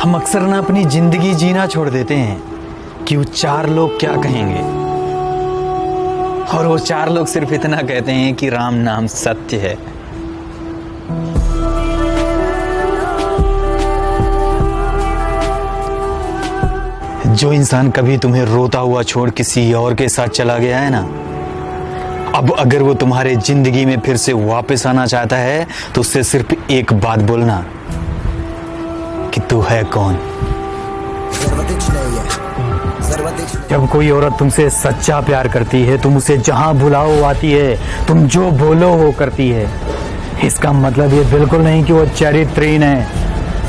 हम अक्सर ना अपनी जिंदगी जीना छोड़ देते हैं कि वो चार लोग क्या कहेंगे, और वो चार लोग सिर्फ इतना कहते हैं कि राम नाम सत्य है। जो इंसान कभी तुम्हें रोता हुआ छोड़ किसी और के साथ चला गया है ना, अब अगर वो तुम्हारे जिंदगी में फिर से वापस आना चाहता है तो उससे सिर्फ एक बात बोलना कि तू है कौन। जब कोई औरत तुमसे सच्चा प्यार करती है, तुम उसे जहां बुलाओ वो आती है, तुम जो बोलो वो करती है। इसका मतलब ये बिल्कुल नहीं कि वो चरित्रहीन है,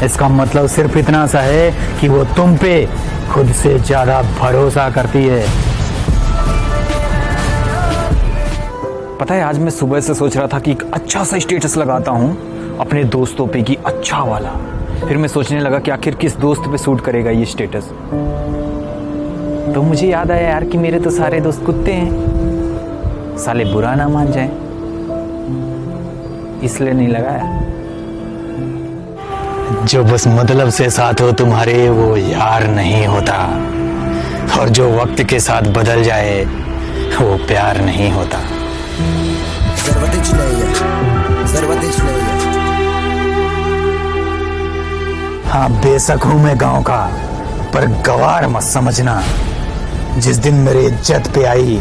इसका मतलब सिर्फ इतना सा है कि वो तुम पे खुद से ज्यादा भरोसा करती है। पता है, आज मैं सुबह से सोच रहा था कि एक अच्छा सा स्टेटस लगाता हूँ अपने दोस्तों पे कि अच्छा वाला। फिर मैं सोचने लगा कि आखिर किस दोस्त पे सूट करेगा ये स्टेटस। तो मुझे याद आया यार कि मेरे तो सारे दोस्त कुत्ते हैं, साले बुरा ना मान जाए, इसलिए नहीं लगाया। जो बस मतलब से साथ हो तुम्हारे वो यार नहीं होता, और जो वक्त के साथ बदल जाए वो प्यार नहीं होता। हाँ, बेशक हूं मैं गांव का, पर गवार मत समझना। जिस दिन मेरी इज्जत पे आई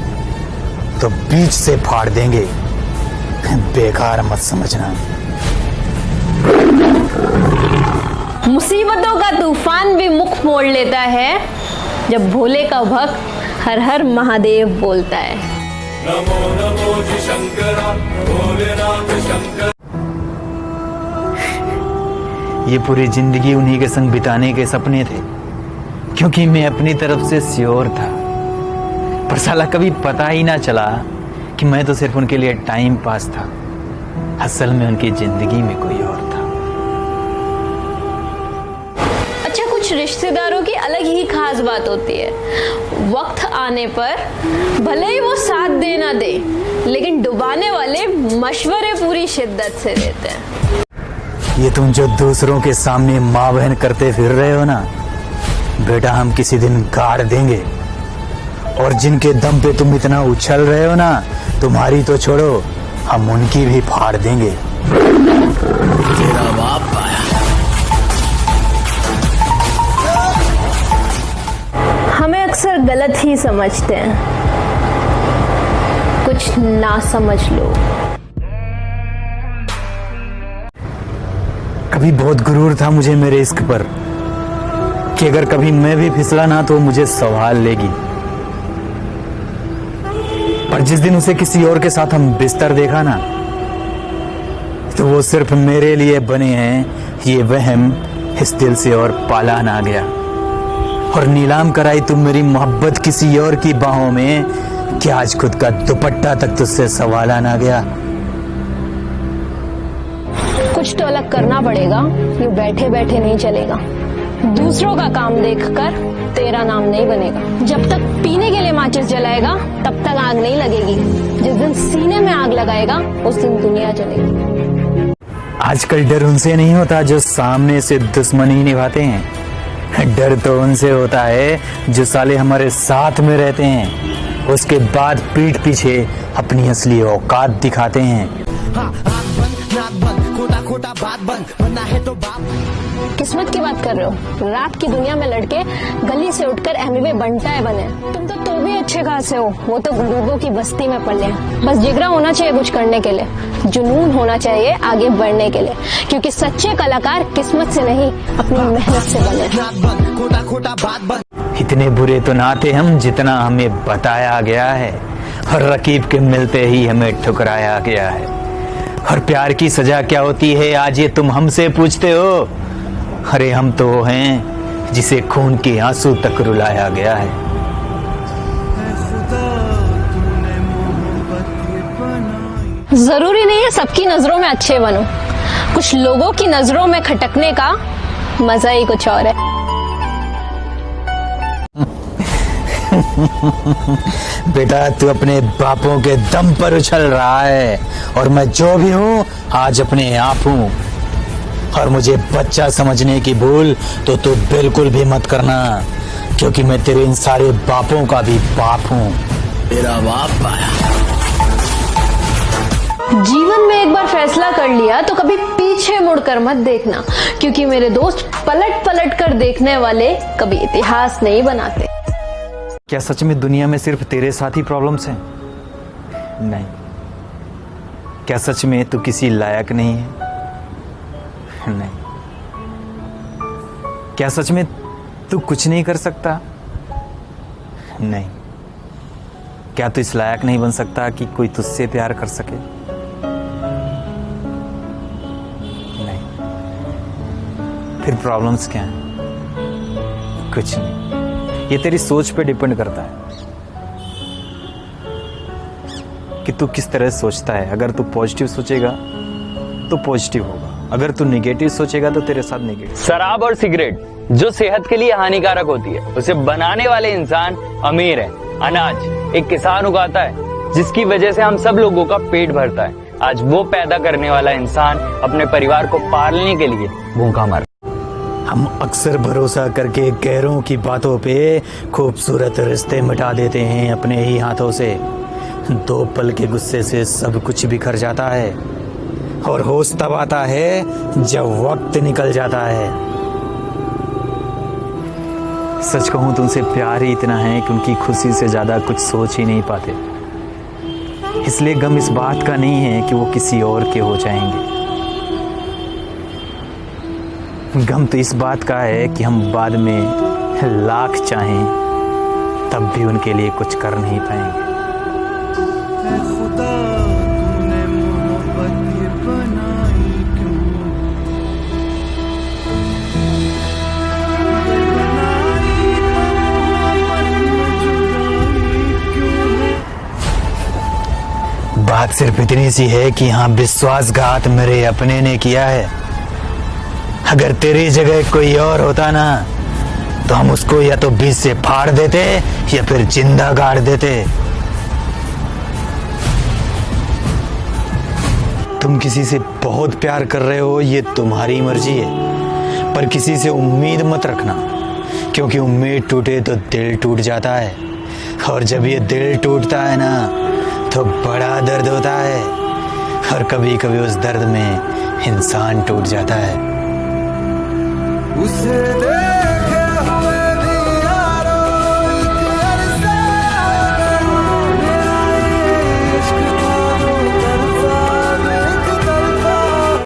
तो बीच से फाड़ देंगे, बेकार मत समझना। मुसीबतों का तूफान भी मुख मोड़ लेता है जब भोले का भक्त हर हर महादेव बोलता है। नमो नमो जी शंकरा, भोलेनाथ शंकर। ये पूरी जिंदगी उन्हीं के संग बिताने के सपने थे, क्योंकि मैं अपनी तरफ से श्योर था, पर साला कभी पता ही ना चला कि मैं तो सिर्फ उनके लिए टाइम पास था। असल में उनकी जिंदगी में कोई और था। अच्छा, कुछ रिश्तेदारों की अलग ही खास बात होती है। वक्त आने पर भले ही वो साथ दे ना दे, लेकिन डुबाने वाले मशवरे पूरी शिद्दत से देते हैं। ये तुम जो दूसरों के सामने माँ बहन करते फिर रहे हो ना बेटा, हम किसी दिन गाड़ देंगे। और जिनके दम पे तुम इतना उछल रहे हो ना, तुम्हारी तो छोड़ो, हम उनकी भी फाड़ देंगे। तेरा बाप आया। हमें अक्सर गलत ही समझते हैं, कुछ ना समझ लो। कभी बहुत गुरूर था मुझे मेरे इश्क पर कि अगर कभी मैं भी फिसला ना तो मुझे संभाल लेगी। पर जिस दिन उसे किसी और के साथ हम बिस्तर देखा ना, तो वो सिर्फ मेरे लिए बने हैं ये वहम इस दिल से और पाला ना गया। और नीलाम कराई तुम मेरी मोहब्बत किसी और की बाहों में कि आज खुद का दुपट्टा तक तुझसे सवाला ना गया। कुछ तो अलग करना पड़ेगा, ये बैठे बैठे नहीं चलेगा। दूसरों का काम देखकर तेरा नाम नहीं बनेगा। जब तक पीने के लिए माचिस जलाएगा तब तक आग नहीं लगेगी। जिस दिन सीने में आग लगाएगा उस दिन दुनिया जलेगी। आजकल डर उनसे नहीं होता जो सामने से दुश्मनी निभाते हैं, डर तो उनसे होता है जो साले हमारे साथ में रहते हैं, उसके बाद पीठ पीछे अपनी असली औकात दिखाते हैं। किस्मत की बात कर रहे हो? रात की दुनिया में लड़के गली से उठकर एमबीए बंटाए बने। तुम तो भी अच्छे खासे हो, वो तो गरीबों की बस्ती में पले हैं। बस जिगरा होना चाहिए कुछ करने के लिए, जुनून होना चाहिए आगे बढ़ने के लिए, क्योंकि सच्चे कलाकार किस्मत से नहीं अपनी मेहनत से बने। इतने बुरे तो ना थे हम जितना हमें बताया गया है, और रकीब के मिलते ही हमें ठुकराया गया है। और प्यार की सजा क्या होती है आज ये तुम हमसे पूछते हो? अरे हम तो वो हैं जिसे खून के आंसू तक रुलाया गया है। जरूरी नहीं है सबकी नजरों में अच्छे बनो, कुछ लोगों की नजरों में खटकने का मजा ही कुछ और है। बेटा, तू अपने बापों के दम पर उछल रहा है, और मैं जो भी हूँ आज अपने आप हूँ। और मुझे बच्चा समझने की भूल तो तू बिल्कुल भी मत करना, क्योंकि मैं तेरे इन सारे बापों का भी बाप हूँ। तेरा बाप आया। जीवन में एक बार फैसला कर लिया तो कभी पीछे मुड़कर मत देखना, क्योंकि मेरे दोस्त पलट पलट कर देखने वाले कभी इतिहास नहीं बनाते। क्या सच में दुनिया में सिर्फ तेरे साथ ही प्रॉब्लम्स हैं? नहीं। क्या सच में तू किसी लायक नहीं है? नहीं। क्या सच में तू कुछ नहीं कर सकता? नहीं। क्या तू इस लायक नहीं बन सकता कि कोई तुझसे प्यार कर सके? नहीं। फिर प्रॉब्लम्स क्या हैं? कुछ नहीं। ये तेरी सोच पे डिपेंड करता है कि तू किस तरह सोचता है। अगर तू पॉजिटिव सोचेगा तो पॉजिटिव होगा, अगर तू नेगेटिव सोचेगा तो तेरे साथ नेगेटिव। शराब और सिगरेट जो सेहत के लिए हानिकारक होती है, उसे बनाने वाले इंसान अमीर है। अनाज एक किसान उगाता है, जिसकी वजह से हम सब लोगों का पेट भरता है। आज वो पैदा करने वाला इंसान अपने परिवार को पालने के लिए भूखा मर। हम अक्सर भरोसा करके गैरों की बातों पे खूबसूरत रिश्ते मिटा देते हैं अपने ही हाथों से। 2 पल के गुस्से से सब कुछ बिखर जाता है, और होश तब आता है जब वक्त निकल जाता है। सच कहूं तुमसे प्यार ही इतना है कि उनकी खुशी से ज्यादा कुछ सोच ही नहीं पाते। इसलिए गम इस बात का नहीं है कि वो किसी और के हो जाएंगे, गम तो इस बात का है कि हम बाद में लाख चाहें तब भी उनके लिए कुछ कर नहीं पाएंगे। खुदा तूने मोहब्बत बनाई क्यों? बनाई मोहब्बत में जुदाई क्यों है? बात सिर्फ इतनी सी है कि हाँ, विश्वासघात मेरे अपने ने किया है। अगर तेरी जगह कोई और होता ना तो हम उसको या तो बीच से फाड़ देते या फिर जिंदा गाड़ देते। तुम किसी से बहुत प्यार कर रहे हो, ये तुम्हारी मर्जी है, पर किसी से उम्मीद मत रखना, क्योंकि उम्मीद टूटे तो दिल टूट जाता है, और जब ये दिल टूटता है ना तो बड़ा दर्द होता है, और कभी कभी उस दर्द में इंसान टूट जाता है। उसे दे